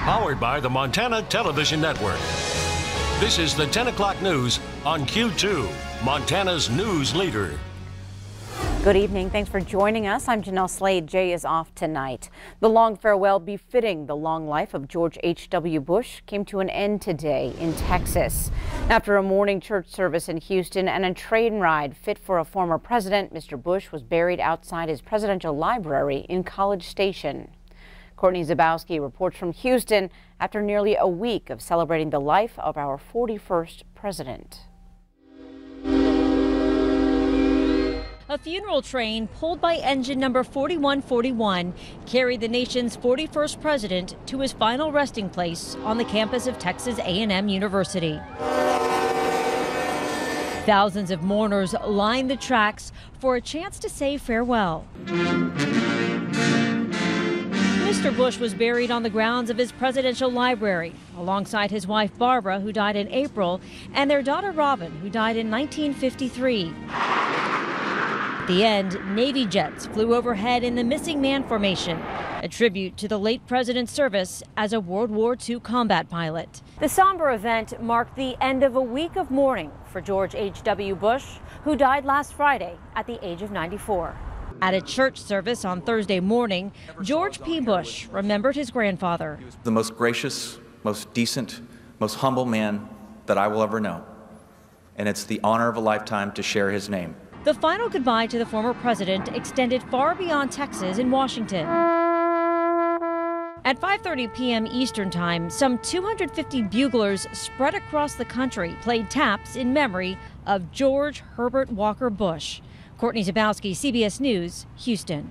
Powered by the Montana Television Network. This is the 10 o'clock news on Q2, Montana's news leader. Good evening. Thanks for joining us. I'm Jeanelle Slade. Jay is off tonight. The long farewell befitting the long life of George H.W. Bush came to an end today in Texas. After a morning church service in Houston and a train ride fit for a former president, Mr. Bush was buried outside his presidential library in College Station. Courtney Zabowski reports from Houston after nearly a week of celebrating the life of our 41st president. A funeral train pulled by engine number 4141 carried the nation's 41st president to his final resting place on the campus of Texas A&M University. Thousands of mourners lined the tracks for a chance to say farewell. Mr. Bush was buried on the grounds of his presidential library, alongside his wife Barbara, who died in April, and their daughter Robin, who died in 1953. At the end, Navy jets flew overhead in the missing man formation, a tribute to the late president's service as a World War II combat pilot. The somber event marked the end of a week of mourning for George H.W. Bush, who died last Friday at the age of 94. At a church service on Thursday morning, George P. Bush remembered his grandfather. The most gracious, most decent, most humble man that I will ever know. And it's the honor of a lifetime to share his name. The final goodbye to the former president extended far beyond Texas in Washington. At 5:30 p.m. Eastern Time, some 250 buglers spread across the country played taps in memory of George Herbert Walker Bush. Courtney Zabowski, CBS News, Houston.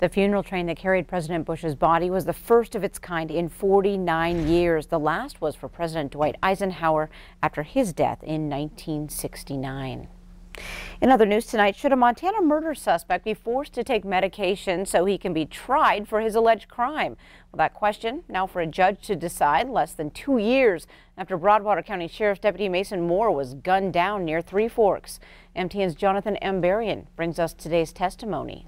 The funeral train that carried President Bush's body was the first of its kind in 49 years. The last was for President Dwight Eisenhower after his death in 1969. In other news tonight, should a Montana murder suspect be forced to take medication so he can be tried for his alleged crime? Well, that question now for a judge to decide less than 2 years after Broadwater County Sheriff's Deputy Mason Moore was gunned down near Three Forks. MTN's Jonathan Ambarian brings us today's testimony.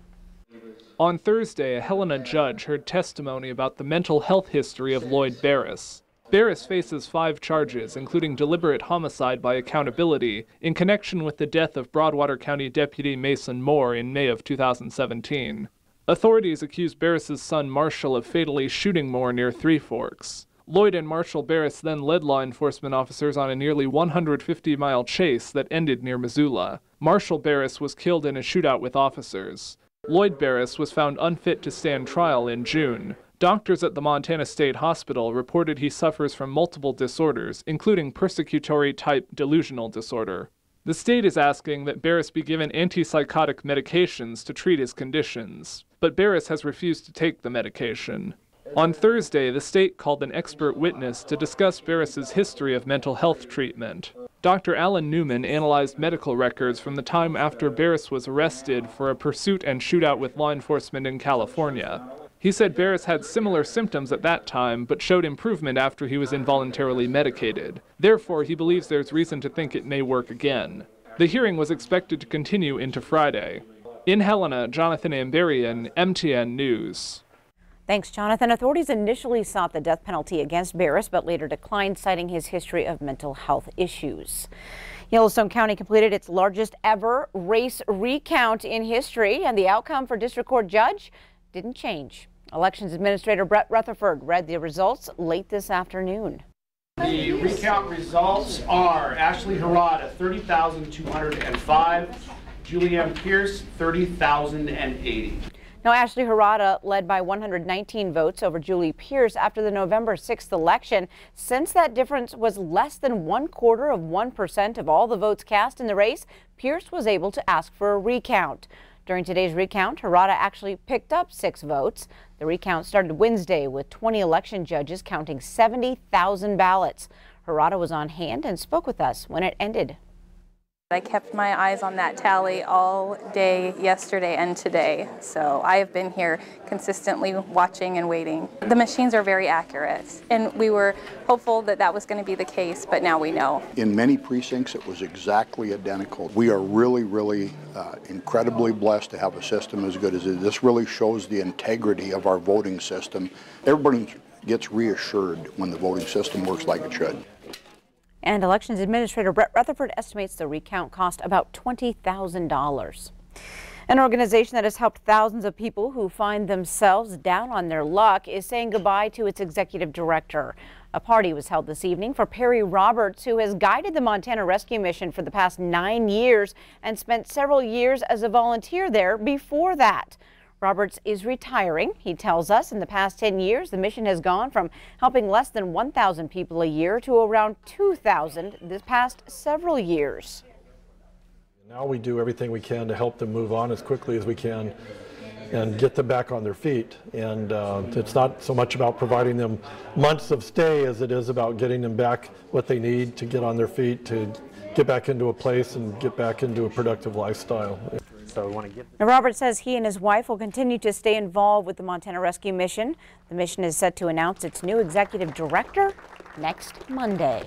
On Thursday, a Helena judge heard testimony about the mental health history of Lloyd Barris. Barris faces 5 charges, including deliberate homicide by accountability, in connection with the death of Broadwater County Deputy Mason Moore in May of 2017. Authorities accused Barris's son Marshall of fatally shooting Moore near Three Forks. Lloyd and Marshall Barris then led law enforcement officers on a nearly 150-mile chase that ended near Missoula. Marshall Barris was killed in a shootout with officers. Lloyd Barris was found unfit to stand trial in June. Doctors at the Montana State Hospital reported he suffers from multiple disorders, including persecutory-type delusional disorder. The state is asking that Barris be given antipsychotic medications to treat his conditions, but Barris has refused to take the medication. On Thursday, the state called an expert witness to discuss Barris's history of mental health treatment. Dr. Alan Newman analyzed medical records from the time after Barris was arrested for a pursuit and shootout with law enforcement in California. He said Barris had similar symptoms at that time, but showed improvement after he was involuntarily medicated. Therefore, he believes there's reason to think it may work again. The hearing was expected to continue into Friday. In Helena, Jonathan Ambarian, MTN News. Thanks, Jonathan. Authorities initially sought the death penalty against Barris, but later declined, citing his history of mental health issues. Yellowstone County completed its largest ever race recount in history, and the outcome for District Court Judge didn't change. Elections Administrator Brett Rutherford read the results late this afternoon. The recount results are Ashley Harada, 30,205, Julianne Pierce, 30,080. Now, Ashley Harada led by 119 votes over Julie Pierce after the November 6th election. Since that difference was less than 0.25% of all the votes cast in the race, Pierce was able to ask for a recount. During today's recount, Harada actually picked up 6 votes. The recount started Wednesday with 20 election judges counting 70,000 ballots. Harada was on hand and spoke with us when it ended. I kept my eyes on that tally all day yesterday and today, so I have been here consistently watching and waiting. The machines are very accurate, and we were hopeful that that was going to be the case, but now we know. In many precincts, it was exactly identical. We are really incredibly blessed to have a system as good as it. This really shows the integrity of our voting system. Everybody gets reassured when the voting system works like it should. And Elections Administrator Brett Rutherford estimates the recount cost about $20,000. An organization that has helped thousands of people who find themselves down on their luck is saying goodbye to its executive director. A party was held this evening for Perry Roberts, who has guided the Montana Rescue Mission for the past 9 years and spent several years as a volunteer there before that. Roberts is retiring. He tells us in the past 10 years, the mission has gone from helping less than 1,000 people a year to around 2,000 this past several years. Now we do everything we can to help them move on as quickly as we can and get them back on their feet. And it's not so much about providing them months of stay as it is about getting them back what they need to get on their feet, to get back into a place and get back into a productive lifestyle. So we want to get. Now, Robert says he and his wife will continue to stay involved with the Montana Rescue Mission. The mission is set to announce its new executive director next Monday.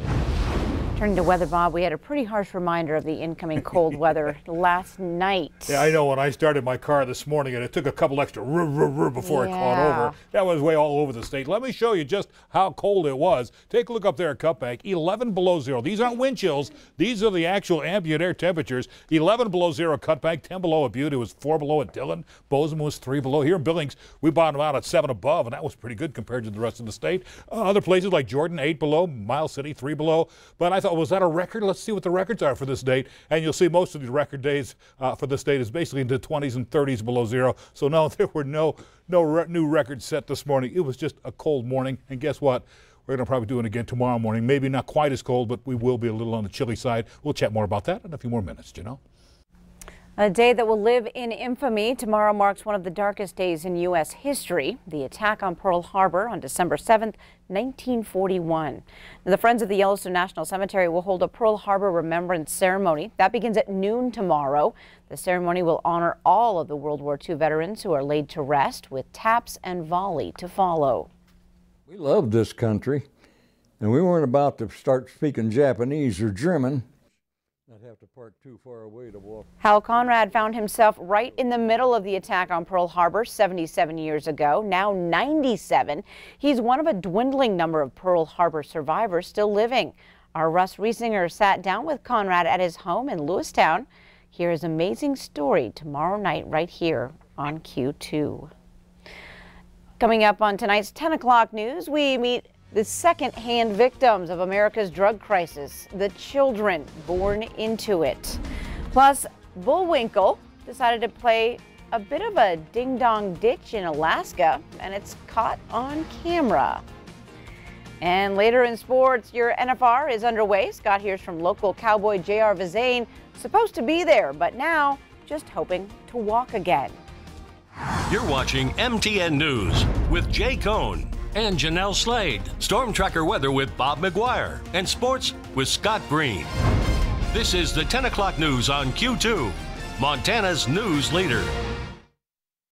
Turning to weather, Bob, we had a pretty harsh reminder of the incoming cold weather last night. Yeah, I know. When I started my car this morning, and it took a couple extra before it caught over. That was way all over the state. Let me show you just how cold it was. Take a look up there at Cutbank, 11 below zero. These aren't wind chills. These are the actual ambient air temperatures. 11 below zero at Cutbank, 10 below at Butte. It was 4 below at Dillon. Bozeman was 3 below. Here in Billings, we bottomed out at 7 above, and that was pretty good compared to the rest of the state. Other places like Jordan, 8 below. Miles City, 3 below. But I thought, was that a record? Let's see what the records are for this date. And you'll see most of the record days for this date is basically in the 20s and 30s below zero. So no, there were no new records set this morning. It was just a cold morning. And guess what? We're going to probably do it again tomorrow morning. Maybe not quite as cold, but we will be a little on the chilly side. We'll chat more about that in a few more minutes, Jeanelle. A day that will live in infamy. Tomorrow marks one of the darkest days in U.S. history, the attack on Pearl Harbor on December 7th, 1941. Now, the Friends of the Yellowstone National Cemetery will hold a Pearl Harbor Remembrance Ceremony. That begins at noon tomorrow. The ceremony will honor all of the World War II veterans who are laid to rest, with taps and volley to follow. We loved this country, and we weren't about to start speaking Japanese or German. I'd have to park too far away to walk. Hal Conrad found himself right in the middle of the attack on Pearl Harbor 77 years ago, now 97. He's one of a dwindling number of Pearl Harbor survivors still living. Our Russ Riesinger sat down with Conrad at his home in Lewistown. Hear his amazing story tomorrow night right here on Q2. Coming up on tonight's 10 o'clock news, we meet the second-hand victims of America's drug crisis, the children born into it. Plus, Bullwinkle decided to play a bit of a ding-dong ditch in Alaska, and it's caught on camera. And later in sports, your NFR is underway. Scott hears from local cowboy J.R. Vizane, supposed to be there, but now just hoping to walk again. You're watching MTN News with Jay Cohn and Jeanelle Slade. Storm Tracker weather with Bob McGuire. And sports with Scott Green. This is the 10 o'clock news on Q2, Montana's news leader.